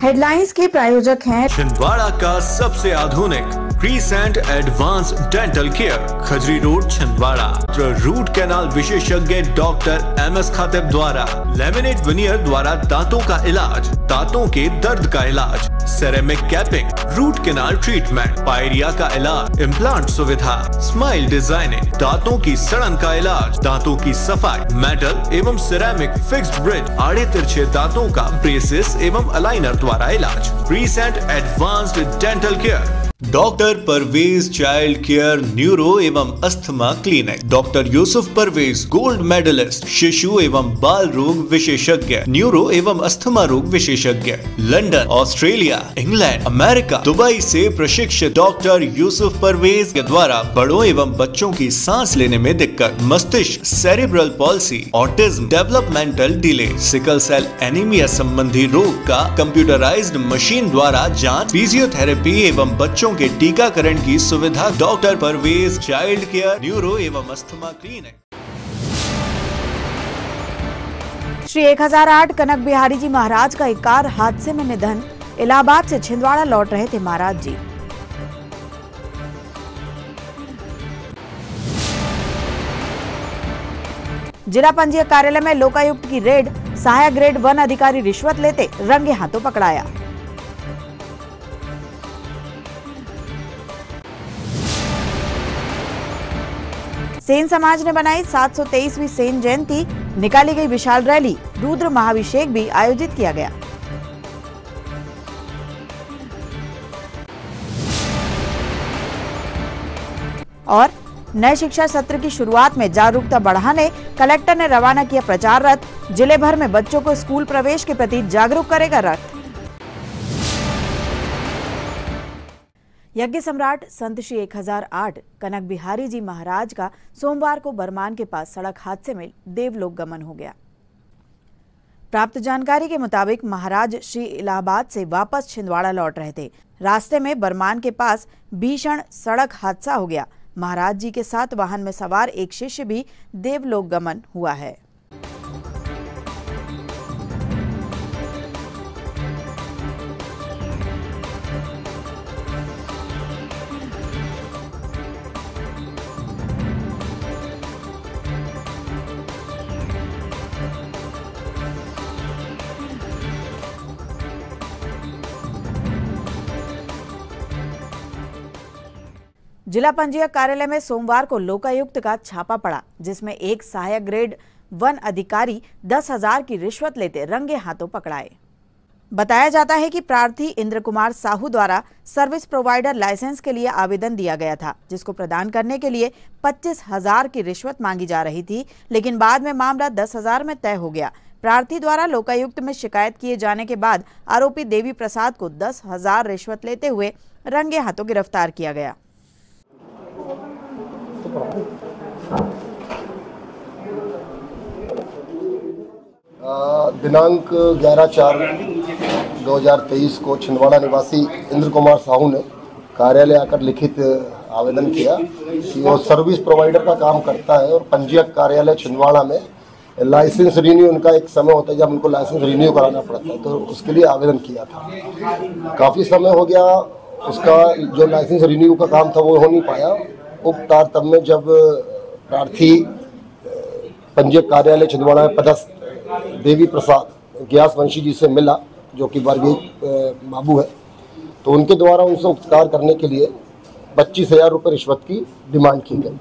Headlines के प्रायोजक हैं छिंदवाड़ा का सबसे आधुनिक crescent advance dental care, Khajri road Chhindwara. Root canal विशेषज्ञ डॉक्टर MS खातिब द्वारा लेमिनेट विनियर द्वारा दांतों का इलाज, दांतों के दर्द का इलाज, ceramic capping, root canal treatment, pyorrhoea का इलाज, इम्प्लांट सुविधा, स्माइल डिजाइनिंग, दांतों की सड़न का इलाज, दांतों की सफाई, मेटल एवं सिरेमिक फिक्स्ड ब्रिज, आड़े तिरछे दांतों का ब्रेसेस एवं अलाइनर द्वारा इलाज। Crescent advanced dental care, doctor Parvez child care neuro एवं asthma clinic, doctor Yusuf Parvez gold medallist, शिशु एवं बाल रोग विशेषज्ञ, न्यूरो एवं अस्थमा रोग विशेषज्ञ, London, Australia, England, America, Dubai से प्रशिक्षित डॉक्टर यूसुफ परवेज के द्वारा बड़ों एवं बच्चों की सांस लेने में दिक्कत, मस्तिष्क, cerebral palsy, autism, developmental delay, sickle cell anaemia संबंधी रोग का कंप्यूटराइज्ड मशीन द्वारा जांच, फिजियोथेरेपी एवं बच्चों के टीकाकरण की सुविधा। Doctor Parvez child care neuro एवं अस्थमा क्लिनिक। श्री 1008 कनक बिहारी जी महाराज का एक कार हादसे में निधन। इलाहाबाद से छिंदवाड़ा लौट रहे थे महाराज जी। जिला पंजीयक कार्यालय में लोकायुक्त की रेड, सहायक ग्रेड 1 अधिकारी रिश्वत लेते रंगे हाथों पकड़ाया। सेन समाज ने बनाई 723वीं सेन जयंती, निकाली गई विशाल रैली, रुद्र महाभिषेक भी आयोजित किया गया। और नए शिक्षा सत्र की शुरुआत में जागरूकता बढ़ाने कलेक्टर ने रवाना किया प्रचार रथ। जिले भर में बच्चों को स्कूल प्रवेश के प्रति जागरूक करेगा रथ। यज्ञ सम्राट संत श्री 1008 कनक बिहारी जी महाराज का सोमवार को बरमान के पास सड़क हादसे में देवलोक गमन हो गया। प्राप्त जानकारी के मुताबिक महाराज श्री इलाहाबाद से वापस छिंदवाड़ा लौट रहे थे। रास्ते में बरमान के पास भीषण सड़क हादसा हो गया। महाराज जी के साथ वाहन में सवार एक शिष्य भी देवलोक गमन हुआ है। जिला पंजीयक कार्यालय में सोमवार को लोकायुक्त का छापा पड़ा, जिसमें एक सहायक ग्रेड 1 अधिकारी 10,000 की रिश्वत लेते रंगे हाथों पकड़ाए। बताया जाता है कि प्रार्थी इंद्र कुमार साहू द्वारा सर्विस प्रोवाइडर लाइसेंस के लिए आवेदन दिया गया था, जिसको प्रदान करने के लिए 25,000 की रिश्वत मांगी जा रही थी, लेकिन बाद में मामला 10,000 में तय हो गया। प्रार्थी द्वारा लोकायुक्त में शिकायत किए जाने के बाद आरोपी देवी प्रसाद को 10,000 रिश्वत लेते हुए रंगे हाथों गिरफ्तार किया गया। दिनांक 11/4/2023 को छिंदवाड़ा निवासी इंद्र कुमार साहू ने कार्यालय आकर लिखित आवेदन किया कि वो सर्विस प्रोवाइडर का काम करता है और पंजीयक कार्यालय छिंदवाड़ा में लाइसेंस रिन्यू, उनका एक समय होता है जब उनको लाइसेंस रिन्यू कराना पड़ता है, तो उसके लिए आवेदन किया था। काफ़ी समय हो गया, उसका जो लाइसेंस रिन्यू का काम था वो हो नहीं पाया। उक्त तारतम्य में जब प्रार्थी पंजीयक कार्यालय छिंदवाड़ा में पदस्थ देवी प्रसाद ग्यास वंशी जी से मिला, जो कि वर्गीय बाबू है, तो उनके द्वारा उनसे उपकार करने के लिए 25,000 रुपये रिश्वत की डिमांड की गई।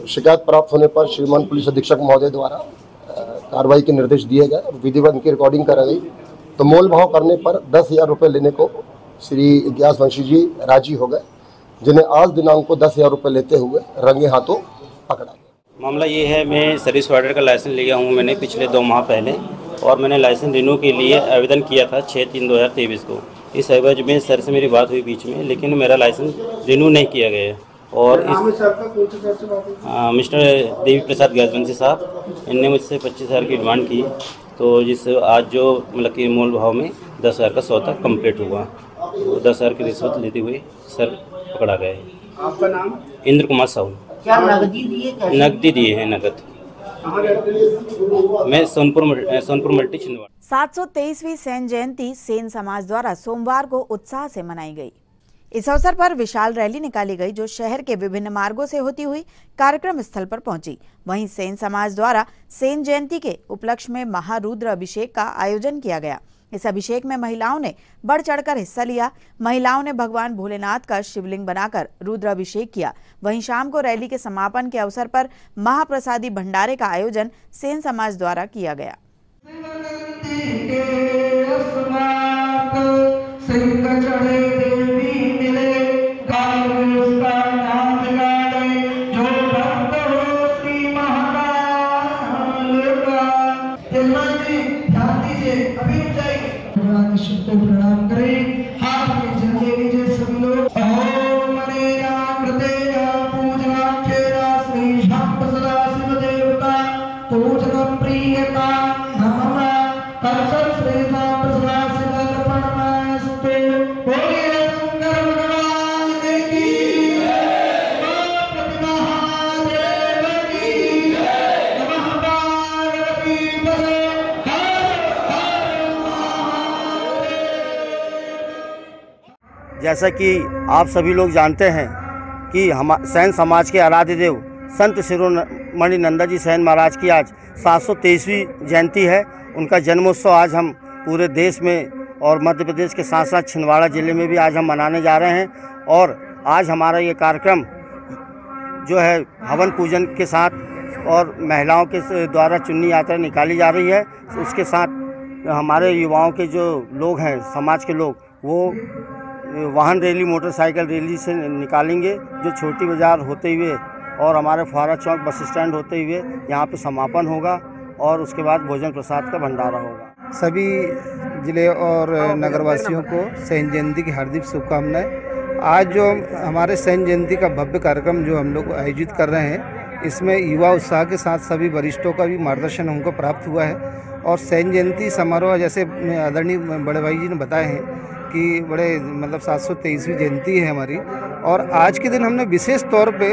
शिकायत प्राप्त होने पर श्रीमान पुलिस अधीक्षक महोदय द्वारा कार्रवाई के निर्देश दिए गए और विधिवत उनकी रिकॉर्डिंग करा गई। तो मोल भाव करने पर 10,000 रुपये लेने को श्री ग्यास वंशी जी राजी हो गए, जिन्हें आज दिनांक को 10,000 रुपये लेते हुए रंगे हाथों पकड़ा गया। मामला ये है, मैं सर्विस प्रोवाइडर का लाइसेंस लिया हूँ मैंने पिछले 2 माह पहले, और मैंने लाइसेंस रिन्यू के लिए आवेदन किया था 6/3/2023 को। इस एवज में सर से मेरी बात हुई बीच में, लेकिन मेरा लाइसेंस रिन्यू नहीं किया गया। और इस मिस्टर देवी प्रसाद ग्यासवंशी साहब, इनने मुझसे 25,000 की डिमांड की, तो जिस आज जो मतलब कि मूल भाव में 10,000 का सौदा कंप्लीट हुआ, तो 10,000 की रिश्वत लेते हुए सर पकड़ा गया है। आपका नाम? इंद्र कुमार साहू। क्या नकदी दिए? नकदी दिए हैं, नकद। मैं सोनपुर मल्टी छिंदवाड़ा। 723वीं सेन जयंती सेन समाज द्वारा सोमवार को उत्साह से मनाई गई। इस अवसर पर विशाल रैली निकाली गई जो शहर के विभिन्न मार्गों से होती हुई कार्यक्रम स्थल पर पहुंची। वहीं सेन समाज द्वारा सेन जयंती के उपलक्ष्य में महारुद्र अभिषेक का आयोजन किया गया। इस अभिषेक में महिलाओं ने बढ़ चढ़कर हिस्सा लिया। महिलाओं ने भगवान भोलेनाथ का शिवलिंग बनाकर रुद्र अभिषेक किया। वहीं शाम को रैली के समापन के अवसर पर महाप्रसादी भंडारे का आयोजन सेन समाज द्वारा किया गया। प्रणाम करें, हाथ में जल ले लीजिए सभी लोग। ओम मनेया कृतेया पूजनाख्येया श्री शांत सदाशिव देवता पूजनम प्रियता नमः तत्सत् श्री शांत सदाशिव अर्पणमस्तु। बोलिए शंकर भगवान की प्रतिमा देव की नमः पार्वती पदे। जैसा कि आप सभी लोग जानते हैं कि हम सेन समाज के आराध्य देव संत शिरोमणि नंदा जी सेन महाराज की आज 723वीं जयंती है। उनका जन्मोत्सव आज हम पूरे देश में और मध्य प्रदेश के साथ साथ छिंदवाड़ा ज़िले में भी आज हम मनाने जा रहे हैं। और आज हमारा ये कार्यक्रम जो है हवन पूजन के साथ और महिलाओं के द्वारा चुन्नी यात्रा निकाली जा रही है। उसके साथ हमारे युवाओं के जो लोग हैं, समाज के लोग, वो वाहन रैली, मोटरसाइकिल रैली से निकालेंगे जो छोटी बाज़ार होते हुए और हमारे फुहारा चौक बस स्टैंड होते हुए यहाँ पे समापन होगा और उसके बाद भोजन प्रसाद का भंडारा होगा। सभी जिले और नगरवासियों को सेन जयंती की हार्दिक शुभकामनाएं। आज जो हमारे सेन जयंती का भव्य कार्यक्रम जो हम लोग आयोजित कर रहे हैं, इसमें युवा उत्साह के साथ सभी वरिष्ठों का भी मार्गदर्शन हमको प्राप्त हुआ है। और सेन जयंती समारोह जैसे आदरणीय बड़े भाई जी ने बताए हैं कि बड़े 723वीं जयंती है हमारी। और आज के दिन हमने विशेष तौर पे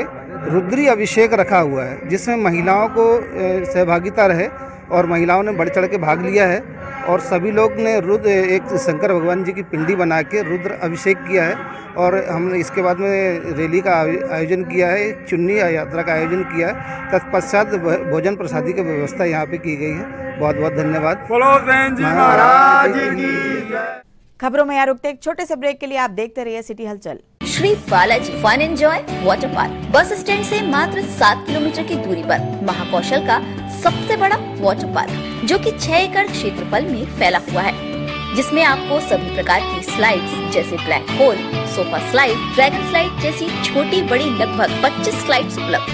रुद्री अभिषेक रखा हुआ है जिसमें महिलाओं को सहभागिता रहे और महिलाओं ने बढ़ चढ़ के भाग लिया है। और सभी लोग ने एक शंकर भगवान जी की पिंडी बना के रुद्र अभिषेक किया है। और हमने इसके बाद में रैली का आयोजन किया है, चुन्नी यात्रा का आयोजन किया है। तत्पश्चात भोजन प्रसादी की व्यवस्था यहाँ पे की गई है। बहुत बहुत धन्यवाद। खबरों में यहाँ रुकते एक छोटे से ब्रेक के लिए आप देखते रहिए city Halchal. Shri Balaji fun enjoy water park bus stand से मात्र 7 किलोमीटर की दूरी पर महाकौशल का सबसे बड़ा वाटर पार्क जो कि 6 एकड़ क्षेत्रफल में फैला हुआ है, जिसमें आपको सभी प्रकार की स्लाइड्स जैसे black hole, sofa slide, dragon slide जैसी छोटी बड़ी लगभग 25 स्लाइड्स उपलब्ध,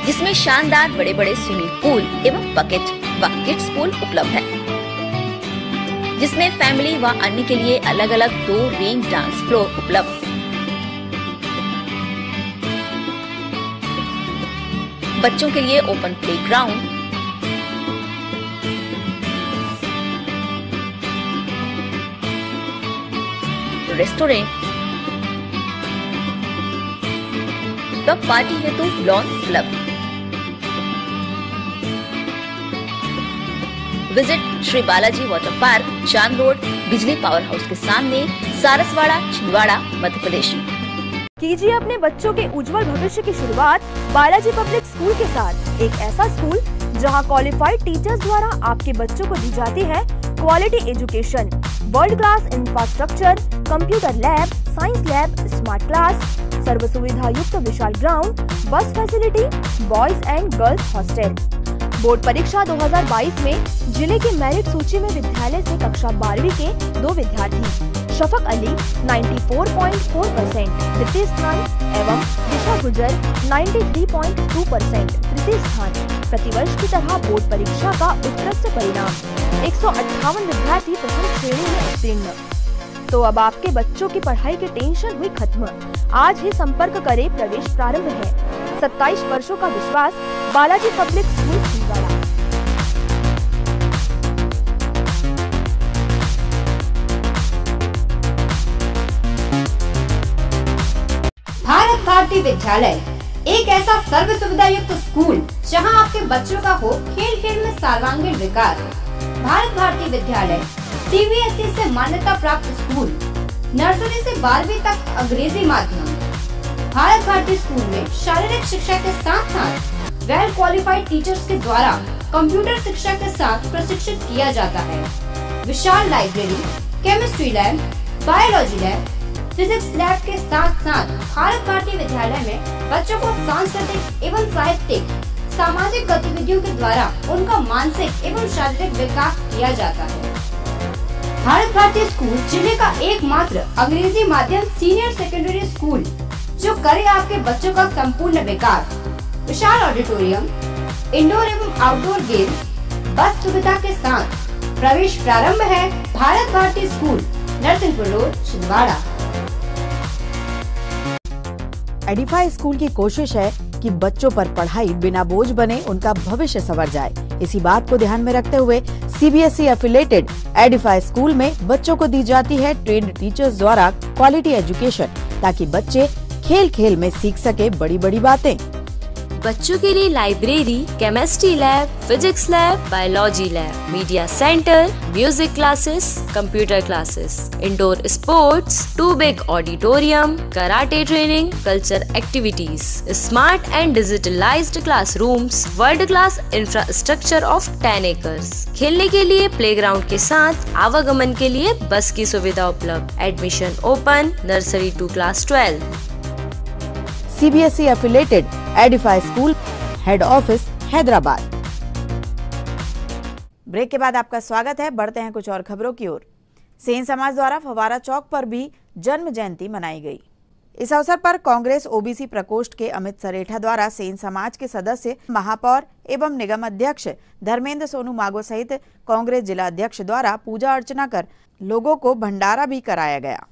जिसमें शानदार बड़े बड़े स्विमिंग पूल एवं बकेट व किड्स पूल उपलब्ध है, जिसमें फैमिली व अन्य के लिए अलग अलग 2 रेन डांस फ्लोर उपलब्ध। बच्चों के लिए ओपन प्लेग्राउंड, रेस्टोरेंट व पार्टी हेतु लॉन उपलब्ध। Visit Shri Balaji water park, चांद रोड, बिजली पावर हाउस के सामने, सारसवाड़ा, छिंदवाड़ा, मध्य प्रदेश। कीजिए अपने बच्चों के उज्जवल भविष्य की शुरुआत बालाजी पब्लिक स्कूल के साथ। एक ऐसा स्कूल जहां क्वालिफाइड टीचर्स द्वारा आपके बच्चों को दी जाती है quality education, world class infrastructure, computer lab, science lab, smart class, सर्व सुविधा युक्त विशाल ground, bus facility, boys and girls hostel. Board परीक्षा 2022 में जिले की मेरिट सूची में विद्यालय से कक्षा 12वीं के 2 विद्यार्थी शफक अली 94.4% तृतीय स्थान एवं दिशा गुजर 93.2% तृतीय स्थान। प्रतिवर्ष की तरह बोर्ड परीक्षा का उत्कृष्ट परिणाम 158 विद्यार्थी प्रथम श्रेणी में उत्तीर्ण। तो अब आपके बच्चों की पढ़ाई की टेंशन हुई खत्म। आज ही संपर्क करें, प्रवेश प्रारंभ है। 27 वर्षों का विश्वास, बालाजी पब्लिक स्कूल छिंदवाड़ा। भारत भारती विद्यालय एक ऐसा सर्व सुविधा युक्त स्कूल जहां आपके बच्चों का हो खेल खेल में सर्वांगीण विकास। भारत भारती विद्यालय CBSE से मान्यता प्राप्त स्कूल, नर्सरी से 12वीं तक अंग्रेजी माध्यम। भारत भारती स्कूल में शारीरिक शिक्षा के साथ साथ वेल क्वालिफाइड टीचर्स के द्वारा कंप्यूटर शिक्षा के साथ प्रशिक्षित किया जाता है। विशाल library, chemistry lab, biology lab, physics lab के साथ साथ भारत भारती विद्यालय में बच्चों को सांस्कृतिक एवं साहित्यिक सामाजिक गतिविधियों के द्वारा उनका मानसिक एवं शारीरिक विकास किया जाता है। भारत भारती स्कूल जिले का एकमात्र अंग्रेजी माध्यम सीनियर सेकेंडरी स्कूल जो करे आपके बच्चों का संपूर्ण विकास। विशाल ऑडिटोरियम, इंडोर एवं आउटडोर गेम्स, बस सुविधा के साथ प्रवेश प्रारंभ है। Bharat Bharati school, Narsinghpur road, Chhindwara. Edify school की कोशिश है कि बच्चों पर पढ़ाई बिना बोझ बने उनका भविष्य संवर जाए। इसी बात को ध्यान में रखते हुए CBSE एफिलेटेड एडिफाई स्कूल में बच्चों को दी जाती है ट्रेन्ड टीचर्स द्वारा क्वालिटी एजुकेशन, ताकि बच्चे खेल खेल में सीख सके बड़ी बड़ी बातें। बच्चों के लिए library, chemistry lab, physics lab, biology lab, media centre, music classes, computer classes, indoor sports, 2 big auditorium, karate training, culture activities, smart and digitalised classrooms, world class infrastructure of 10 acres. खेलने के लिए प्लेग्राउंड के साथ आवागमन के लिए बस की सुविधा उपलब्ध। Admission open, nursery to class 12। CBSE affiliated Edify school, head office Hyderabad. Break के बाद आपका स्वागत है। बढ़ते हैं कुछ और खबरों की ओर। सेन समाज द्वारा फव्वारा चौक पर भी जन्म जयंती मनाई गई। इस अवसर पर कांग्रेस OBC प्रकोष्ठ के अमित सरेठा द्वारा सेन समाज के सदस्य, महापौर एवं निगम अध्यक्ष धर्मेंद्र सोनू मागो सहित कांग्रेस जिला अध्यक्ष द्वारा पूजा अर्चना कर लोगों को भंडारा भी कराया गया।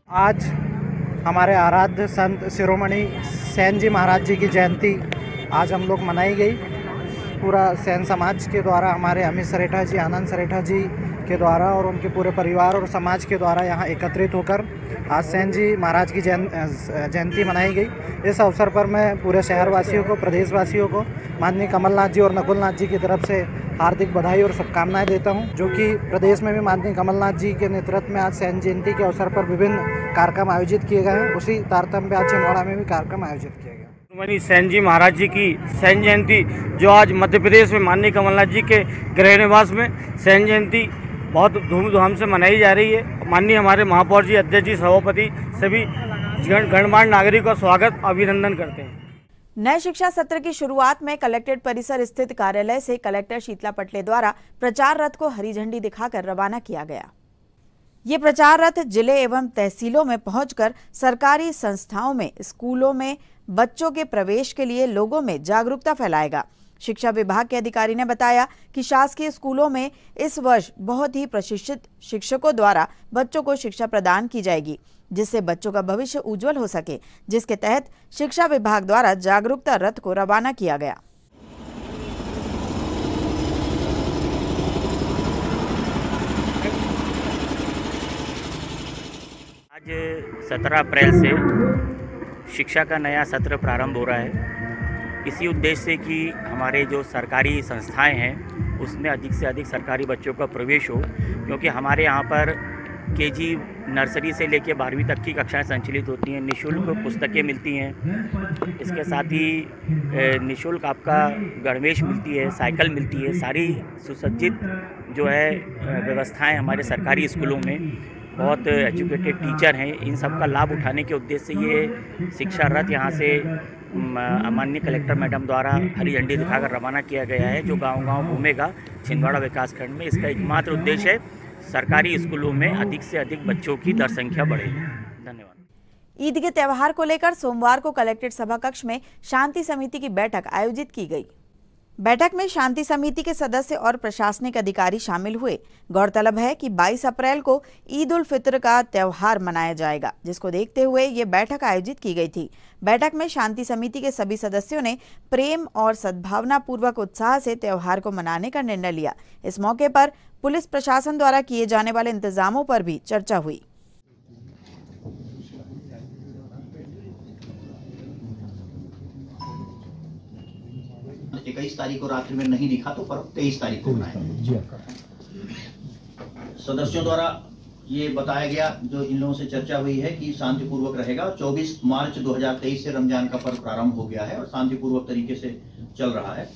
आज हमारे आराध्य संत शिरोमणि सेन जी महाराज जी की जयंती आज हम लोग मनाई गई। पूरा सेन समाज के द्वारा, हमारे अमित सरेठा जी, आनंद सरेठा जी के द्वारा और उनके पूरे परिवार और समाज के द्वारा यहाँ एकत्रित होकर आज सेन जी महाराज की जयंती मनाई गई। इस अवसर पर मैं पूरे शहरवासियों को, प्रदेशवासियों को माननीय कमलनाथ जी और नकुलनाथ जी की तरफ से हार्दिक बधाई और शुभकामनाएं देता हूं, जो कि प्रदेश में भी माननीय कमलनाथ जी के नेतृत्व में आज सेन जयंती के अवसर पर विभिन्न कार्यक्रम आयोजित किए गए हैं। उसी तारतम्य आज छिंदवाड़ा में भी कार्यक्रम आयोजित किया गया। शिरोमणि सेन जी महाराज जी की सेन जयंती जो आज मध्य प्रदेश में माननीय कमलनाथ जी के गृह निवास में सेन जयंती बहुत धूमधाम से मनाई जा रही है। माननीय हमारे महापौर जी, अध्यक्ष जी, सभापति सभी गणमान्य नागरिक का स्वागत अभिनंदन करते हैं। नए शिक्षा सत्र की शुरुआत में कलेक्ट्रेट परिसर स्थित कार्यालय से कलेक्टर शीतला पटले द्वारा प्रचार रथ को हरी झंडी दिखाकर रवाना किया गया। ये प्रचार रथ जिले एवं तहसीलों में पहुंचकर सरकारी संस्थाओं में, स्कूलों में बच्चों के प्रवेश के लिए लोगों में जागरूकता फैलाएगा। शिक्षा विभाग के अधिकारी ने बताया कि शासकीय स्कूलों में इस वर्ष बहुत ही प्रशिक्षित शिक्षकों द्वारा बच्चों को शिक्षा प्रदान की जाएगी, जिससे बच्चों का भविष्य उज्जवल हो सके, जिसके तहत शिक्षा विभाग द्वारा जागरूकता रथ को रवाना किया गया। आज 17 अप्रैल से शिक्षा का नया सत्र प्रारंभ हो रहा है। इसी उद्देश्य से कि हमारे जो सरकारी संस्थाएं हैं उसमें अधिक से अधिक सरकारी बच्चों का प्रवेश हो, क्योंकि हमारे यहाँ पर केजी नर्सरी से लेकर 12वीं तक की कक्षाएं संचालित होती हैं। निःशुल्क पुस्तकें मिलती हैं। इसके साथ ही निःशुल्क आपका गणवेश मिलती है, साइकिल मिलती है। सारी सुसज्जित जो है व्यवस्थाएं हमारे सरकारी स्कूलों में, बहुत एजुकेटेड टीचर हैं। इन सब का लाभ उठाने के उद्देश्य से ये शिक्षा रथ यहाँ से माननीय कलेक्टर मैडम द्वारा हरी झंडी दिखाकर रवाना किया गया है, जो गांव-गांव घूमेगा छिंदवाड़ा विकासखंड में। इसका एकमात्र उद्देश्य है सरकारी स्कूलों में अधिक से अधिक बच्चों की दर संख्या बढ़े। धन्यवाद। ईद के त्यौहार को लेकर सोमवार को कलेक्ट्रेट सभा कक्ष में शांति समिति की बैठक आयोजित की गई। बैठक में शांति समिति के सदस्य और प्रशासनिक अधिकारी शामिल हुए। गौरतलब है कि 22 अप्रैल को ईद उल फित्र का त्यौहार मनाया जाएगा, जिसको देखते हुए ये बैठक आयोजित की गई थी। बैठक में शांति समिति के सभी सदस्यों ने प्रेम और सद्भावना पूर्वक उत्साह से त्यौहार को मनाने का निर्णय लिया। इस मौके पर पुलिस प्रशासन द्वारा किए जाने वाले इंतजामों पर भी चर्चा हुई। 21 तारीख को रात्रि में नहीं दिखा तो पर्व 23 तारीख को मनाएंगे। सदस्यों द्वारा ये बताया गया, जो इन लोगों से चर्चा हुई है कि शांतिपूर्वक रहेगा। 24 मार्च 2023 से रमजान का पर्व प्रारंभ हो गया है और शांतिपूर्वक तरीके से चल रहा है।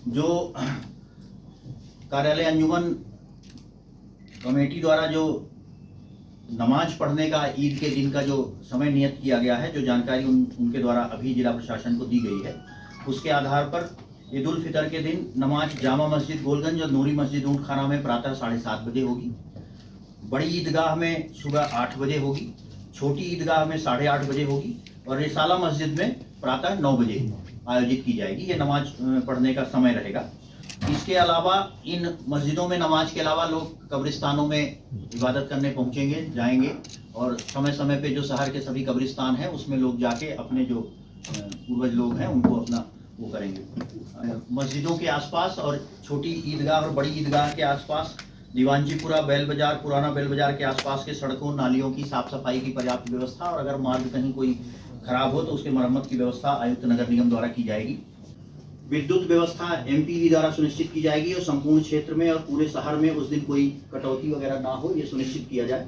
जो कार्यालय अंजुमन कमेटी द्वारा जो नमाज पढ़ने का ईद के दिन का जो समय नियत किया गया है, जो जानकारी उनके द्वारा अभी जिला प्रशासन को दी गई है, उसके आधार पर ईद उल फितर के दिन नमाज जामा मस्जिद गोलगंज और नूरी मस्जिद ऊंट खाना में प्रातः 7:30 बजे होगी। बड़ी ईदगाह में सुबह 8 बजे होगी, छोटी ईदगाह में 8:30 बजे होगी और रिसाला मस्जिद में प्रातः 9 बजे आयोजित की जाएगी। ये नमाज पढ़ने का समय रहेगा। इसके अलावा इन मस्जिदों में नमाज के अलावा लोग कब्रिस्तानों में इबादत करने पहुंचेंगे, जाएंगे और समय समय पे जो शहर के सभी कब्रिस्तान हैं उसमें लोग जाके अपने जो पूर्वज लोग हैं उनको अपना वो करेंगे। मस्जिदों के आसपास और छोटी ईदगाह और बड़ी ईदगाह के आसपास, दीवानजीपुरा, बैल बाजार, पुराना बैल बाजार के आसपास के सड़कों नालियों की साफ सफाई की पर्याप्त व्यवस्था और अगर मार्ग कहीं कोई खराब हो तो उसके मरम्मत की व्यवस्था आयुक्त नगर निगम द्वारा की जाएगी। विद्युत व्यवस्था एमपीवी द्वारा सुनिश्चित की जाएगी और संपूर्ण क्षेत्र में और पूरे शहर में उस दिन कोई कटौती वगैरह ना हो, ये सुनिश्चित किया जाए।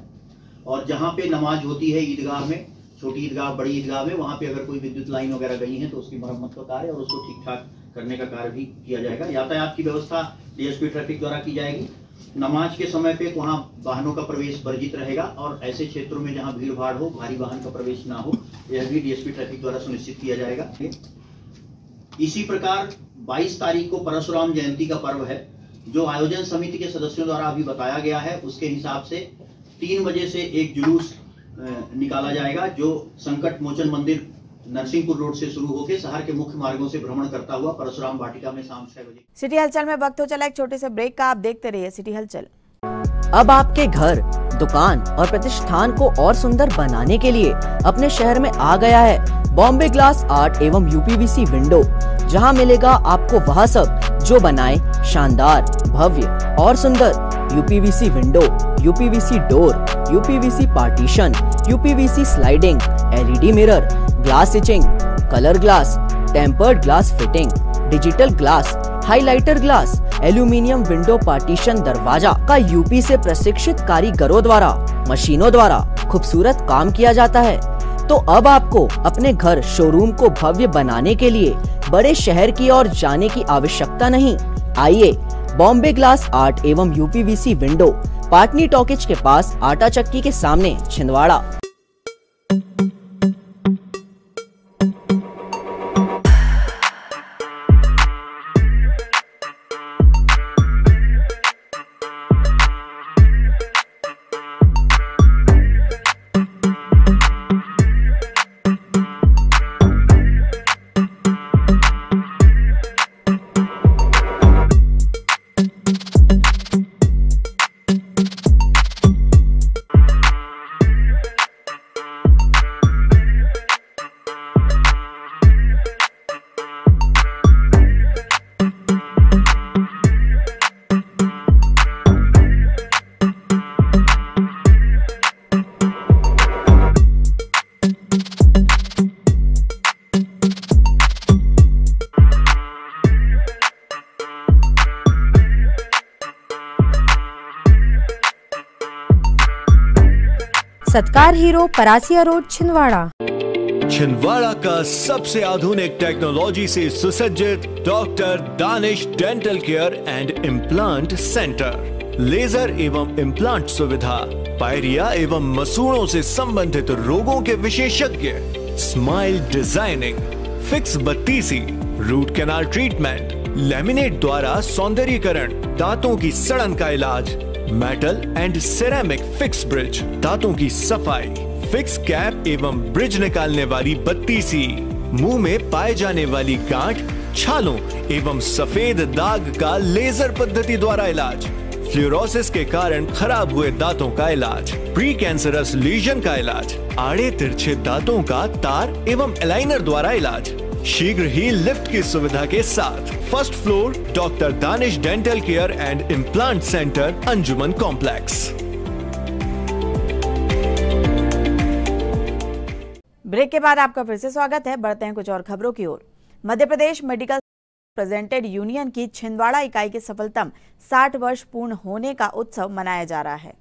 और जहाँ पे नमाज होती है ईदगाह में, छोटी ईदगाह, बड़ी ईदगाह में, वहाँ पे अगर कोई विद्युत लाइन वगैरह गई है तो उसकी मरम्मत का कार्य और उसको ठीक ठाक करने का कार्य भी किया जाएगा। यातायात की व्यवस्था डीएसपी ट्रैफिक द्वारा की जाएगी। नमाज के समय पे वहाँ वाहनों का प्रवेश वर्जित रहेगा और ऐसे क्षेत्रों में जहाँ भीड़ भाड़ हो, भारी वाहन का प्रवेश ना हो, यह भी डीएसपी ट्रैफिक द्वारा सुनिश्चित किया जाएगा। इसी प्रकार 22 तारीख को परशुराम जयंती का पर्व है, जो आयोजन समिति के सदस्यों द्वारा अभी बताया गया है। उसके हिसाब से 3 बजे से एक जुलूस निकाला जाएगा, जो संकट मोचन मंदिर नरसिंहपुर रोड से शुरू होकर शहर के मुख्य मार्गों से भ्रमण करता हुआ परशुराम वाटिका में शाम 6 बजे। सिटी हलचल में वक्त हो चला एक छोटे से ब्रेक का। आप देखते रहिए सिटी हलचल। अब आपके घर, दुकान और प्रतिष्ठान को और सुंदर बनाने के लिए अपने शहर में आ गया है बॉम्बे ग्लास आर्ट एवं यूपीवीसी विंडो, जहां मिलेगा आपको वह सब जो बनाए शानदार, भव्य और सुंदर UPVC window, UPVC door, UPVC partition, UPVC sliding, LED mirror, glass stitching, colour glass, tempered glass fitting, digital glass, highlighter glass, aluminium window partition दरवाजा का यूपी से प्रशिक्षित कारीगरों द्वारा, मशीनों द्वारा खूबसूरत काम किया जाता है। तो अब आपको अपने घर, शोरूम को भव्य बनाने के लिए बड़े शहर की ओर जाने की आवश्यकता नहीं। आइए बॉम्बे ग्लास आर्ट एवं यूपीवीसी विंडो, पाटनी टॉकीज के पास, आटा चक्की के सामने, छिंदवाड़ा। Satkar Hero, Parasia road, Chhindwara. छिंदवाड़ा का सबसे आधुनिक टेक्नोलॉजी से सुसज्जित doctor Danish dental care and implant centre. Laser एवं इम्प्लांट सुविधा, पायरिया एवं मसूड़ों से संबंधित रोगों के विशेषज्ञ, स्माइल डिजाइनिंग, फिक्स बत्तीसी, रूट कैनाल ट्रीटमेंट, लैमिनेट द्वारा सौंदर्यीकरण, दांतों की सड़न का इलाज, metal and ceramic fix bridge, दांतों की सफाई, फिक्स कैप एवं ब्रिज निकालने वाली बत्तीसी, मुंह में पाए जाने वाली गांठ, छालों एवं सफेद दाग का लेजर पद्धति द्वारा इलाज, फ्लोरोसिस के कारण खराब हुए दांतों का इलाज, प्री कैंसरस लीजन का इलाज, आड़े तिरछे दांतों का तार एवं एलाइनर द्वारा इलाज, शीघ्र ही लिफ्ट की सुविधा के साथ। First floor doctor Danish dental care and implant centre, Anjuman complex. Break के बाद आपका फिर से स्वागत है। बढ़ते हैं कुछ और खबरों की ओर। मध्य प्रदेश मेडिकल रिप्रेजेंटेटिव यूनियन की छिंदवाड़ा इकाई के सफलतम 60 वर्ष पूर्ण होने का उत्सव मनाया जा रहा है।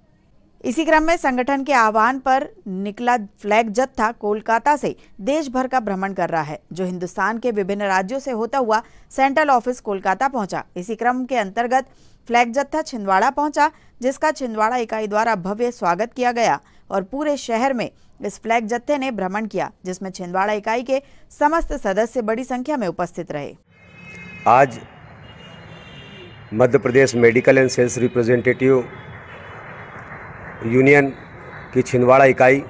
इसी क्रम में संगठन के आह्वान पर निकला फ्लैग जत्था कोलकाता से देश भर का भ्रमण कर रहा है, जो हिंदुस्तान के विभिन्न राज्यों से होता हुआ सेंट्रल ऑफिस कोलकाता पहुंचा। इसी क्रम के अंतर्गत फ्लैग जत्था छिंदवाड़ा पहुंचा, जिसका छिंदवाड़ा इकाई द्वारा भव्य स्वागत किया गया और पूरे शहर में इस फ्लैग जत्थे ने भ्रमण किया, जिसमें छिंदवाड़ा इकाई के समस्त सदस्य बड़ी संख्या में उपस्थित रहे। आज Madhya Pradesh medical and sales representative union की छिंदवाड़ा इकाई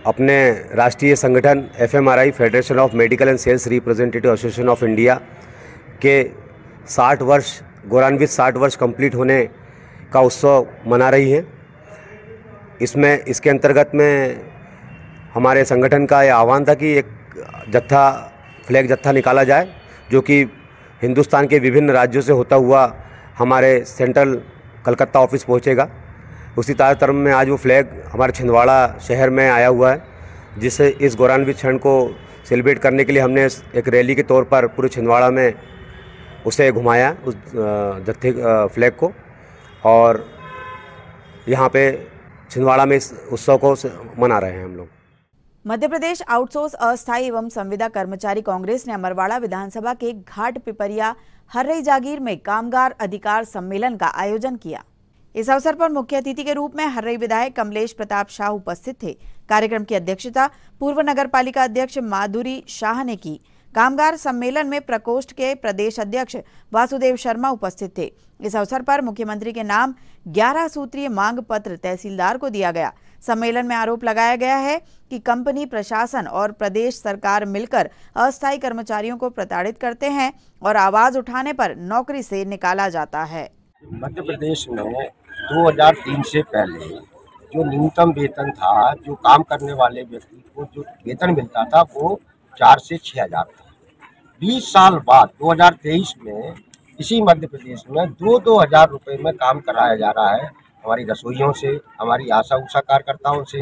अपने राष्ट्रीय संगठन FMRI federation of medical and sales representative association of India के 60 वर्ष गौरवान्वित 60 वर्ष कंप्लीट होने का उत्सव मना रही है। इसके अंतर्गत में हमारे संगठन का यह आह्वान था कि एक जत्था फ्लैग जत्था निकाला जाए, जो कि हिंदुस्तान के विभिन्न राज्यों से होता हुआ हमारे सेंट्रल कलकत्ता ऑफिस पहुंचेगा। उसी तारतम्य में आज वो फ्लैग हमारे छिंदवाड़ा शहर में आया हुआ है, जिसे इस गौरवान्वित क्षण को सेलिब्रेट करने के लिए हमने एक रैली के तौर पर पूरे छिंदवाड़ा में उसे घुमाया, उस जत्थे फ्लैग को, और यहाँ पे छिंदवाड़ा में इस उत्सव को मना रहे हैं हम लोग। मध्य प्रदेश आउटसोर्स अस्थायी एवं संविदा कर्मचारी कांग्रेस ने अमरवाड़ा विधानसभा के घाट पिपरिया हर्रई जागीर में कामगार अधिकार सम्मेलन का आयोजन किया। इस अवसर पर मुख्य अतिथि के रूप में हर्रई विधायक कमलेश प्रताप शाह उपस्थित थे। कार्यक्रम की अध्यक्षता पूर्व नगर पालिका अध्यक्ष माधुरी शाह ने की। कामगार सम्मेलन में प्रकोष्ठ के प्रदेश अध्यक्ष वासुदेव शर्मा उपस्थित थे। इस अवसर पर मुख्यमंत्री के नाम 11 सूत्रीय मांग पत्र तहसीलदार को दिया गया। सम्मेलन में आरोप लगाया गया है कि कंपनी प्रशासन और प्रदेश सरकार मिलकर अस्थायी कर्मचारियों को प्रताड़ित करते हैं और आवाज उठाने पर नौकरी से निकाला जाता है। मध्य प्रदेश में 2003 से पहले जो न्यूनतम वेतन था, जो काम करने वाले व्यक्ति को जो वेतन मिलता था, वो 4 से 6 हज़ार था। 20 साल बाद 2023 में इसी मध्य प्रदेश में 2-2 हज़ार रुपये में काम कराया जा रहा है। हमारी रसोइयों से, हमारी आशा उषा कार्यकर्ताओं से,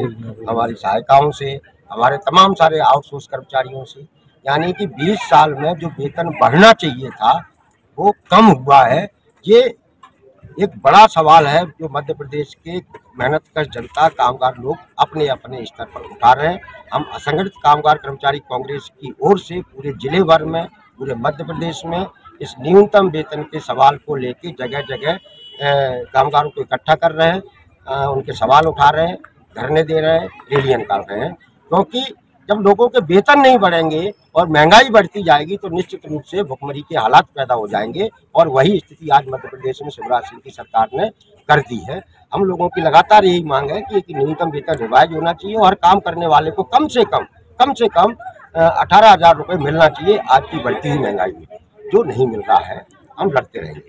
हमारी सहायिकाओं से, हमारे तमाम सारे आउटसोर्स कर्मचारियों से, यानी कि 20 साल में जो वेतन बढ़ना चाहिए था वो कम हुआ है। ये एक बड़ा सवाल है जो मध्य प्रदेश के मेहनतकश जनता, कामगार लोग अपने अपने स्तर पर उठा रहे हैं। हम असंगठित कामगार कर्मचारी कांग्रेस की ओर से पूरे जिले भर में, पूरे मध्य प्रदेश में इस न्यूनतम वेतन के सवाल को लेके जगह जगह कामगारों को इकट्ठा कर रहे हैं, उनके सवाल उठा रहे हैं, धरने दे रहे हैं, रैलियां निकाल रहे हैं। क्योंकि जब लोगों के वेतन नहीं बढ़ेंगे और महंगाई बढ़ती जाएगी तो निश्चित रूप से भुखमरी के हालात पैदा हो जाएंगे, और वही स्थिति आज मध्य प्रदेश में शिवराज सिंह की सरकार ने कर दी है। हम लोगों की लगातार यही मांग है कि न्यूनतम वेतन रिवाइज होना चाहिए और काम करने वाले को कम से कम 18 हज़ार रुपये मिलना चाहिए। आज की बढ़ती हुई महंगाई में जो नहीं मिल रहा है, हम लड़ते रहेंगे।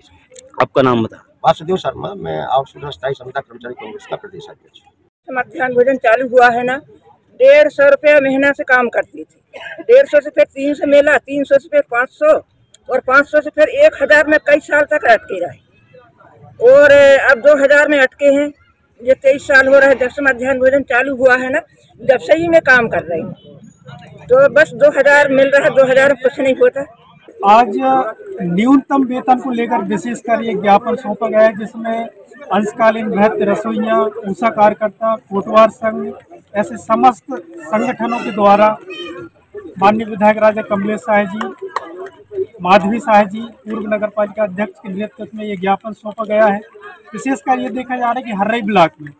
आपका नाम बता। वासुदेव शर्मा, मैं आउटसोर्स अस्थायी संविदा कर्मचारी कांग्रेस का प्रदेश अध्यक्ष हूँ। मध्याह्न भोजन चालू हुआ है ना, 150 रुपया महीना से काम करती थी। 150 से फिर 300 मिला, 300 से फिर 500 और 500 से फिर 1000 में कई साल तक अटके रहे और अब 2000 में अटके हैं। ये 23 साल हो रहा है जब से मध्याह्न भोजन चालू हुआ है ना, जब से ही मैं काम कर रही हूँ। तो बस 2000 मिल रहा है, 2000 में कुछ नहीं होता। आज न्यूनतम वेतन को लेकर विशेषकर ये ज्ञापन सौंपा गया है, जिसमें अंशकालीन भृत्य, रसोइया, ऊषा कार्यकर्ता, कोटवार संघ, ऐसे समस्त संगठनों के द्वारा माननीय विधायक राजा कमलेश साह जी, माधवी साह जी, पूर्व नगर पालिका अध्यक्ष के नेतृत्व में ये ज्ञापन सौंपा गया है। विशेषकर ये देखा जा रहा है कि हर्रई ब्लॉक में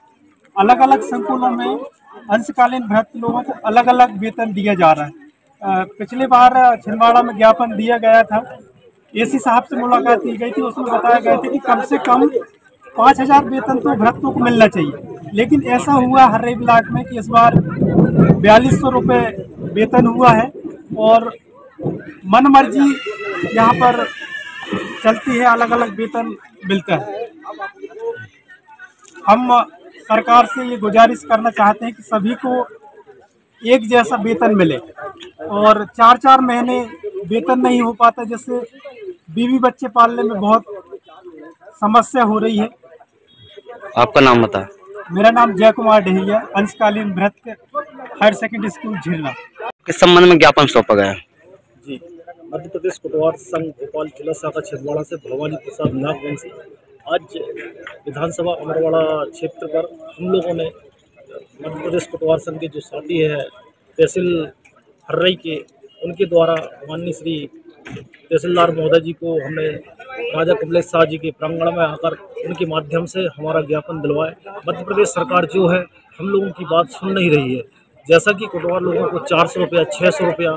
अलग अलग संकुलों में अंशकालीन भृत्य लोगों को अलग अलग वेतन दिया जा रहा है। पिछले बार छिंदवाड़ा में ज्ञापन दिया गया था, एसी साहब से मुलाकात की गई थी, उसमें बताया गया था कि कम से कम 5000 वेतन तो भृत्यों को मिलना चाहिए, लेकिन ऐसा हुआ हर्रई ब्लॉक में कि इस बार 4200 रुपये वेतन हुआ है और मन मर्जी यहाँ पर चलती है, अलग अलग वेतन मिलता है। हम सरकार से ये गुजारिश करना चाहते हैं कि सभी को एक जैसा वेतन मिले और 4-4 महीने वेतन नहीं हो पाता, जिससे बीवी बच्चे पालने में बहुत समस्या हो रही है। आपका नाम बता। मेरा नाम जय कुमार डहिया, अंशकालीन भृत्य, हायर सेकेंडरी स्कूल झिरना। किस संबंध में ज्ञापन सौंपा गया? जी, मध्य प्रदेश कोटवार संघ भोपाल जिला शाखा छिंदवाड़ा से भवानी प्रसाद नागवंशी। आज विधानसभा अमरवाड़ा क्षेत्र पर हम लोगों ने मध्य प्रदेश कोटवार संघ के जो साथी है तहसील हर्रई के, उनके द्वारा माननीय श्री तहसीलदार महोदय जी को हमने राजा कमलेश साह जी के प्रांगण में आकर उनके माध्यम से हमारा ज्ञापन दिलवाए। मध्य प्रदेश सरकार जो है हम लोगों की बात सुन नहीं रही है। जैसा कि कोटवार लोगों को 400 रुपया 600 रुपया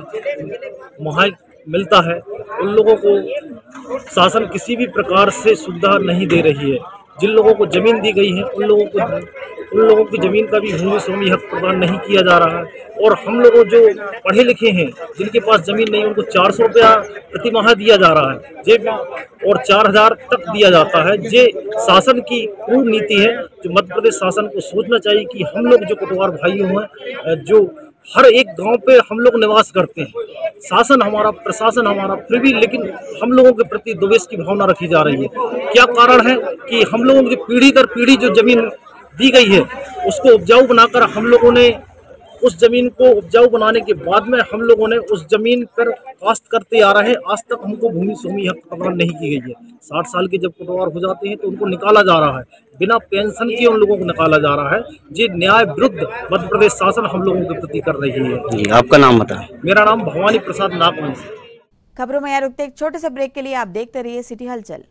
माह मिलता है, उन लोगों को शासन किसी भी प्रकार से सुविधा नहीं दे रही है। जिन लोगों को ज़मीन दी गई है उन लोगों की ज़मीन का भी भूमि स्वामी हक प्रदान नहीं किया जा रहा है। और हम लोगों जो पढ़े लिखे हैं जिनके पास ज़मीन नहीं, उनको 400 रुपया प्रति माह दिया जा रहा है जे और 4000 तक दिया जाता है। ये शासन की क्रूर नीति है, जो मध्य प्रदेश शासन को सोचना चाहिए कि हम लोग जो कोटवार भाई हैं, जो हर एक गांव पे हम लोग निवास करते हैं, शासन हमारा, प्रशासन हमारा, फिर भी लेकिन हम लोगों के प्रति द्वेष की भावना रखी जा रही है। क्या कारण है कि हम लोगों की पीढ़ी दर पीढ़ी जो जमीन दी गई है उसको उपजाऊ बनाकर हम लोगों ने उस जमीन को उपजाऊ बनाने के बाद में हम लोगों ने उस जमीन पर काश्त करते आ रहे हैं। आज तक हमको भूमि स्वामी हक प्रदान नहीं की गई है। 60 साल के जब कोटवार हो जाते हैं तो उनको निकाला जा रहा है, बिना पेंशन के उन लोगों को निकाला जा रहा है। ये न्याय विरुद्ध मध्य प्रदेश शासन हम लोगों के प्रति कर रही है। आपका नाम बताएं। मेरा नाम भवानी प्रसाद नागवंशी। खबरों में यहाँ रुकते एक छोटे से ब्रेक के लिए आप देखते रहिए सिटी हलचल।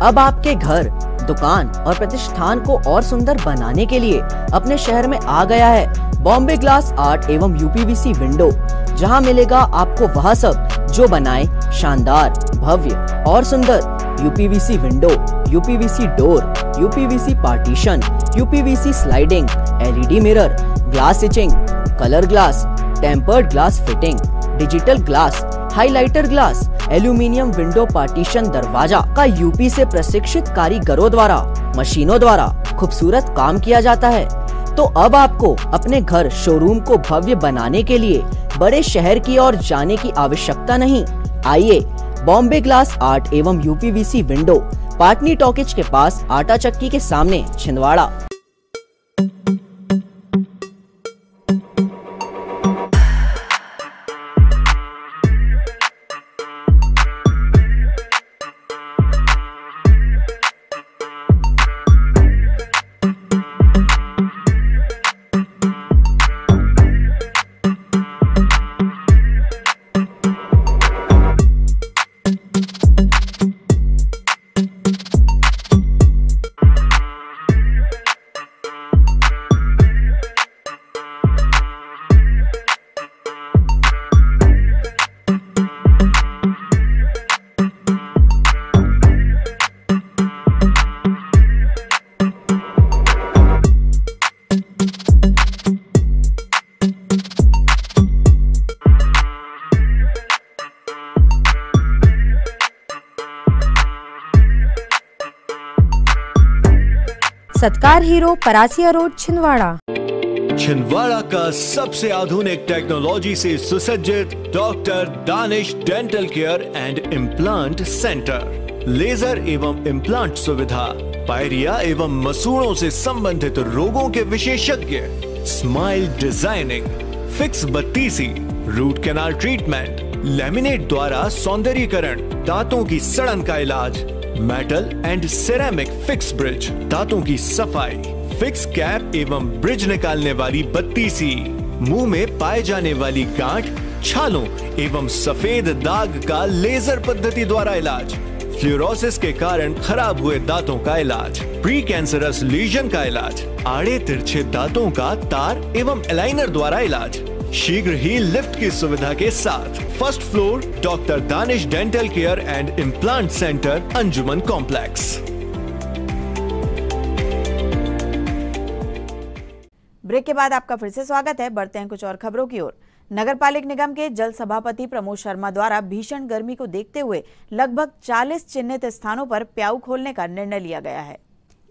अब आपके घर, दुकान और प्रतिष्ठान को और सुंदर बनाने के लिए अपने शहर में आ गया है बॉम्बे ग्लास आर्ट एवं यूपीवीसी विंडो, जहां मिलेगा आपको वह सब जो बनाए शानदार, भव्य और सुंदर UPVC window, UPVC door, UPVC partition, UPVC sliding, LED mirror, glass etching, colour glass, tempered glass fitting, digital glass, highlighter glass, aluminium window partition दरवाजा का यूपी से प्रशिक्षित कारीगरों द्वारा मशीनों द्वारा खूबसूरत काम किया जाता है। तो अब आपको अपने घर, शोरूम को भव्य बनाने के लिए बड़े शहर की ओर जाने की आवश्यकता नहीं। आइए बॉम्बे ग्लास आर्ट एवं यूपीवीसी विंडो, पाटनी टॉकीज के पास, आटा चक्की के सामने, छिंदवाड़ा। Satkar Hero Parasia road Chhindwara. छिंदवाड़ा का सबसे आधुनिक टेक्नोलॉजी से सुसज्जित doctor Danish dental care and implant centre, laser एवं इम्प्लांट सुविधा, पायरिया एवं मसूड़ों से संबंधित रोगों के विशेषज्ञ, स्माइल डिजाइनिंग, फिक्स बत्तीसी, रूट कैनाल ट्रीटमेंट, लैमिनेट द्वारा सौंदर्यीकरण, दांतों की सड़न का इलाज, metal and ceramic fix bridge, दांतों की सफाई, फिक्स कैप एवं ब्रिज निकालने वाली बत्तीसी, मुंह में पाए जाने वाली गांठ, छालों एवं सफेद दाग का लेजर पद्धति द्वारा इलाज, फ्लोरोसिस के कारण खराब हुए दांतों का इलाज, प्री कैंसरस लीजन का इलाज, आड़े तिरछे दांतों का तार एवं एलाइनर द्वारा इलाज, शीघ्र ही लिफ्ट की सुविधा के साथ। First floor doctor Danish dental care and implant centre, Anjuman complex. Break के बाद आपका फिर से स्वागत है। बढ़ते हैं कुछ और खबरों की ओर। नगर पालिक निगम के जल सभापति प्रमोद शर्मा द्वारा भीषण गर्मी को देखते हुए लगभग 40 चिन्हित स्थानों पर प्याऊ खोलने का निर्णय लिया गया है।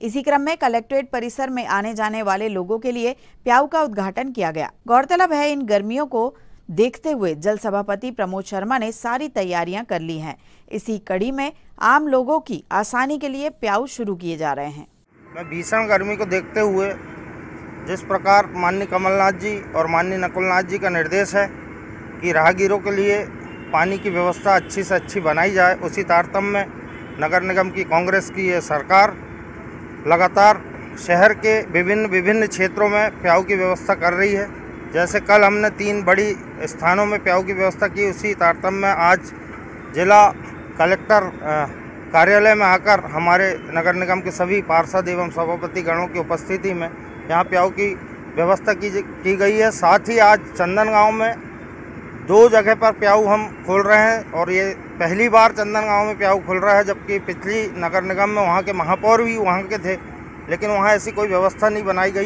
इसी क्रम में कलेक्ट्रेट परिसर में आने जाने वाले लोगों के लिए प्याऊ का उद्घाटन किया गया। गौरतलब है, इन गर्मियों को देखते हुए जल सभापति प्रमोद शर्मा ने सारी तैयारियां कर ली हैं। इसी कड़ी में आम लोगों की आसानी के लिए प्याऊ शुरू किए जा रहे हैं। मैं भीषण गर्मी को देखते हुए जिस प्रकार माननीय कमलनाथ जी और माननीय नकुलनाथ जी का निर्देश है कि राहगीरों के लिए पानी की व्यवस्था अच्छी से अच्छी बनाई जाए, उसी तारतम्य में नगर निगम की कांग्रेस की ये सरकार लगातार शहर के विभिन्न क्षेत्रों में प्याऊ की व्यवस्था कर रही है। जैसे कल हमने 3 बड़ी स्थानों में प्याऊ की व्यवस्था की, उसी तारतम्य में आज जिला कलेक्टर कार्यालय में आकर हमारे नगर निगम के सभी पार्षद एवं सभापति गणों की उपस्थिति में यहाँ प्याऊ की व्यवस्था की गई है। साथ ही आज चंदन गांव में 2 जगह पर प्याऊ हम खोल रहे हैं और ये पहली बार चंदन गांव में प्याऊ खुल रहा है, जबकि पिछली नगर निगम में वहाँ के महापौर भी वहाँ के थे, लेकिन वहाँ ऐसी कोई व्यवस्था नहीं बनाई गई।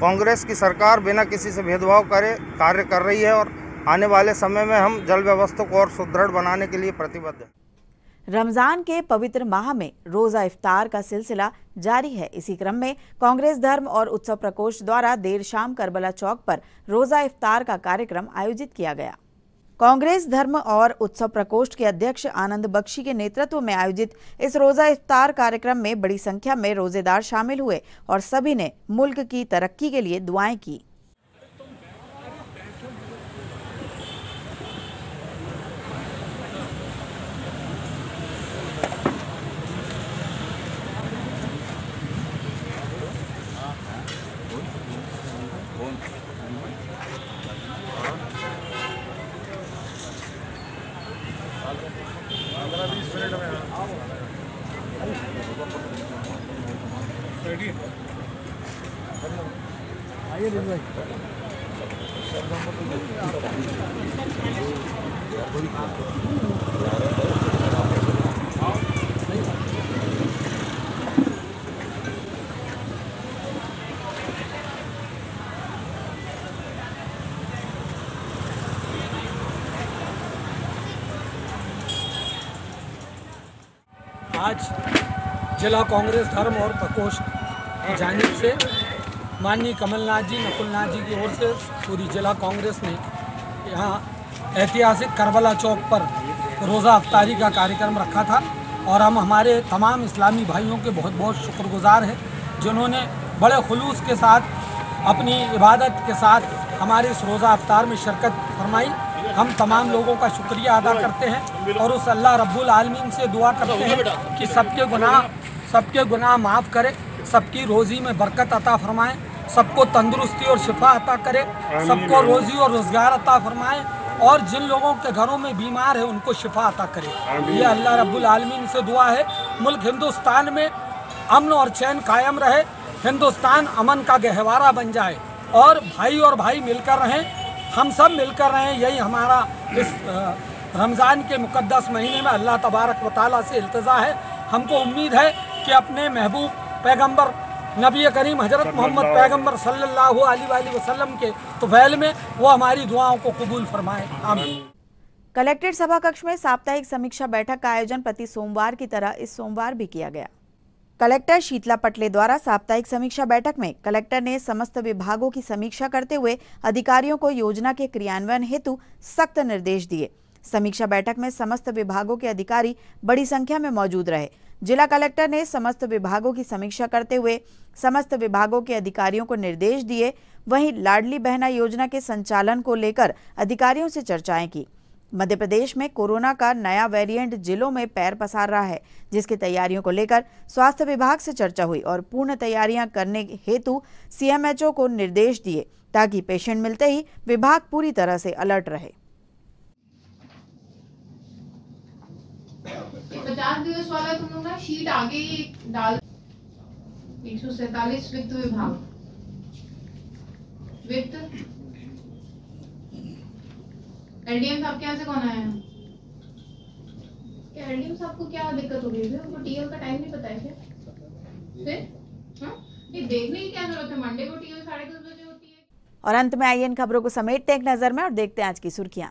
कांग्रेस की सरकार बिना किसी से भेदभाव करे कार्य कर रही है और आने वाले समय में हम जल व्यवस्था को और सुदृढ़ बनाने के लिए प्रतिबद्ध हैं। रमजान के पवित्र माह में रोजा इफ्तार का सिलसिला जारी है। इसी क्रम में कांग्रेस धर्म और उत्सव प्रकोष्ठ द्वारा देर शाम करबला चौक पर रोजा इफ्तार का कार्यक्रम आयोजित किया गया। कांग्रेस धर्म और उत्सव प्रकोष्ठ के अध्यक्ष आनंद बख्शी के नेतृत्व में आयोजित इस रोजा इफ्तार कार्यक्रम में बड़ी संख्या में रोजेदार शामिल हुए और सभी ने मुल्क की तरक्की के लिए दुआएं की। आज जिला कांग्रेस धर्म और प्रकोष्ठ की जानिब से माननीय कमलनाथ जी, नकुलनाथ जी की ओर से पूरी जिला कांग्रेस ने यहाँ ऐतिहासिक करबला चौक पर रोज़ा अफ्तारी का कार्यक्रम रखा था और हम हमारे तमाम इस्लामी भाइयों के बहुत बहुत शुक्रगुजार हैं, जिन्होंने बड़े खुलूस के साथ अपनी इबादत के साथ हमारे इस रोज़ा अफ्तार में शिरकत फरमाई। हम तमाम लोगों का शुक्रिया अदा करते हैं और उस अल्लाह रब्बुल आलमीन से दुआ करते हैं कि सबके गुनाह माफ़ करे, सबकी रोज़ी में बरकत अता फरमाए, सबको तंदुरुस्ती और शिफा अता करे, सबको रोज़ी और रोज़गार अता फरमाए और जिन लोगों के घरों में बीमार है उनको शिफा अता करे। ये अल्लाह रब्बुल आलमीन से दुआ है। मुल्क हिंदुस्तान में अमन और चैन कायम रहे, हिंदुस्तान अमन का गहवारा बन जाए और भाई मिलकर रहें, हम सब मिलकर रहें। यही हमारा इस रमज़ान के मुक़द्दस महीने में अल्लाह तबारक व तआला से इल्तिजा है। हमको उम्मीद है कि अपने महबूब पैगंबर नबी करीम हजरत मोहम्मद पैगंबर सल्लल्लाहु अलैहि वसल्लम के तुफैल में वो हमारी दुआओं को कबूल फरमाए। आमीन। कलेक्ट्रेट सभा कक्ष में साप्ताहिक समीक्षा बैठक का आयोजन प्रति सोमवार की तरह इस सोमवार भी किया गया। कलेक्टर शीतला पटले द्वारा साप्ताहिक समीक्षा बैठक में कलेक्टर ने समस्त विभागों की समीक्षा करते हुए अधिकारियों को योजना के क्रियान्वयन हेतु सख्त निर्देश दिए। समीक्षा बैठक में समस्त विभागों के अधिकारी बड़ी संख्या में मौजूद रहे। जिला कलेक्टर ने समस्त विभागों की समीक्षा करते हुए समस्त विभागों के अधिकारियों को निर्देश दिए। वहीं लाडली बहना योजना के संचालन को लेकर अधिकारियों से चर्चाएं की। मध्य प्रदेश में कोरोना का नया वेरिएंट जिलों में पैर पसार रहा है, जिसकी तैयारियों को लेकर स्वास्थ्य विभाग से चर्चा हुई और पूर्ण तैयारियां करने हेतु सीएमएचओ को निर्देश दिए ताकि पेशेंट मिलते ही विभाग पूरी तरह से अलर्ट रहे। 50 दिवस वाला तुम लोग ना शीट आगे डाल 147 वित्त विभाग वित्त एलडीएम साहब के यहाँ से कौन आया है? क्या एलडीएम साहब को क्या दिक्कत हो गई है? उनको टीएल का टाइम नहीं पता है क्या? फिर ये देखने की क्या जरूरत है? मंडे को टीएल 10:30 बजे होती है। और अंत में आइए इन खबरों को समेटते एक नजर में और देखते हैं आज की सुर्खियां।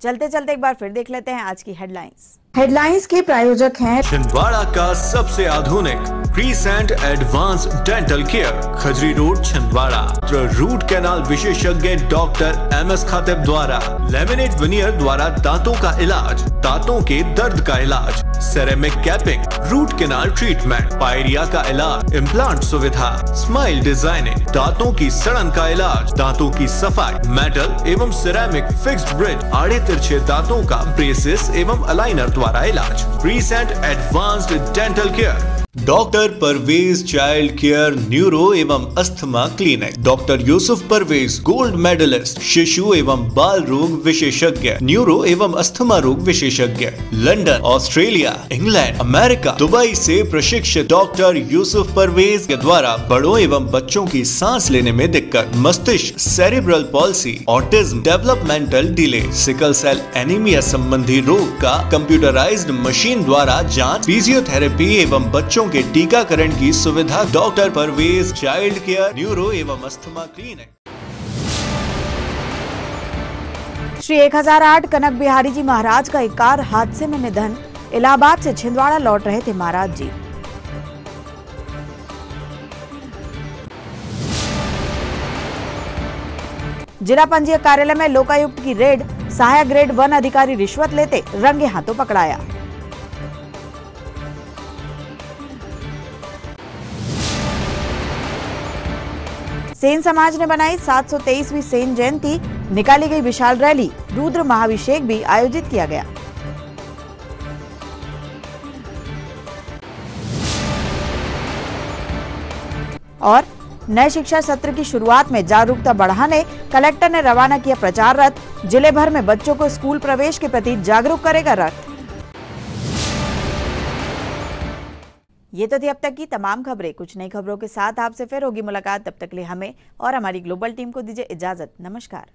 चलते चलते एक बार फिर देख लेते हैं आज की हेडलाइंस के प्रायोजक हैं छिंदवाड़ा का सबसे आधुनिक crescent advance dental care, Khajri road Chhindwara. Root canal विशेषज्ञ डॉक्टर एमएस खातिब द्वारा लेमिनेट विनियर द्वारा दांतों का इलाज, दांतों के दर्द का इलाज, ceramic capping, root canal treatment, pyorrhoea का इलाज, इम्प्लांट सुविधा, स्माइल डिजाइनिंग, दांतों की सड़न का इलाज, दांतों की सफाई, मेटल एवं सिरेमिक फिक्स्ड ब्रिज, आड़े तिरछे दांतों का ब्रेसेस एवं अलाइनर द्वारा इलाज। Crescent advanced dental care, doctor Parvez child care neuro एवं asthma clinic, doctor Yusuf Parvez gold medallist, शिशु एवं बाल रोग विशेषज्ञ, न्यूरो एवं अस्थमा रोग विशेषज्ञ, London, Australia, England, America, Dubai से प्रशिक्षित डॉक्टर यूसुफ परवेज के द्वारा बड़ों एवं बच्चों की सांस लेने में दिक्कत, मस्तिष्क, cerebral palsy, autism, developmental delay, sickle cell anaemia संबंधी रोग का कंप्यूटराइज्ड मशीन द्वारा जांच, फिजियोथेरेपी एवं बच्चों के टीकाकरण की सुविधा। Doctor Parvez child care neuro एवं अस्थमा क्लिनिक। श्री 1008 कनक बिहारी जी महाराज का एक कार हादसे में निधन। इलाहाबाद से छिंदवाड़ा लौट रहे थे महाराज जी। जिला पंजीयक कार्यालय में लोकायुक्त की रेड, सहायक ग्रेड 1 अधिकारी रिश्वत लेते रंगे हाथों पकड़ाया। सेन समाज ने बनाई 723वीं सेन जयंती, निकाली गई विशाल रैली, रुद्र महाभिषेक भी आयोजित किया गया। और नए शिक्षा सत्र की शुरुआत में जागरूकता बढ़ाने कलेक्टर ने रवाना किया प्रचार रथ। जिले भर में बच्चों को स्कूल प्रवेश के प्रति जागरूक करेगा रथ। ये तो थी अब तक की तमाम खबरें। कुछ नई खबरों के साथ आपसे फिर होगी मुलाकात। तब तक के लिए हमें और हमारी ग्लोबल टीम को दीजिए इजाजत। नमस्कार।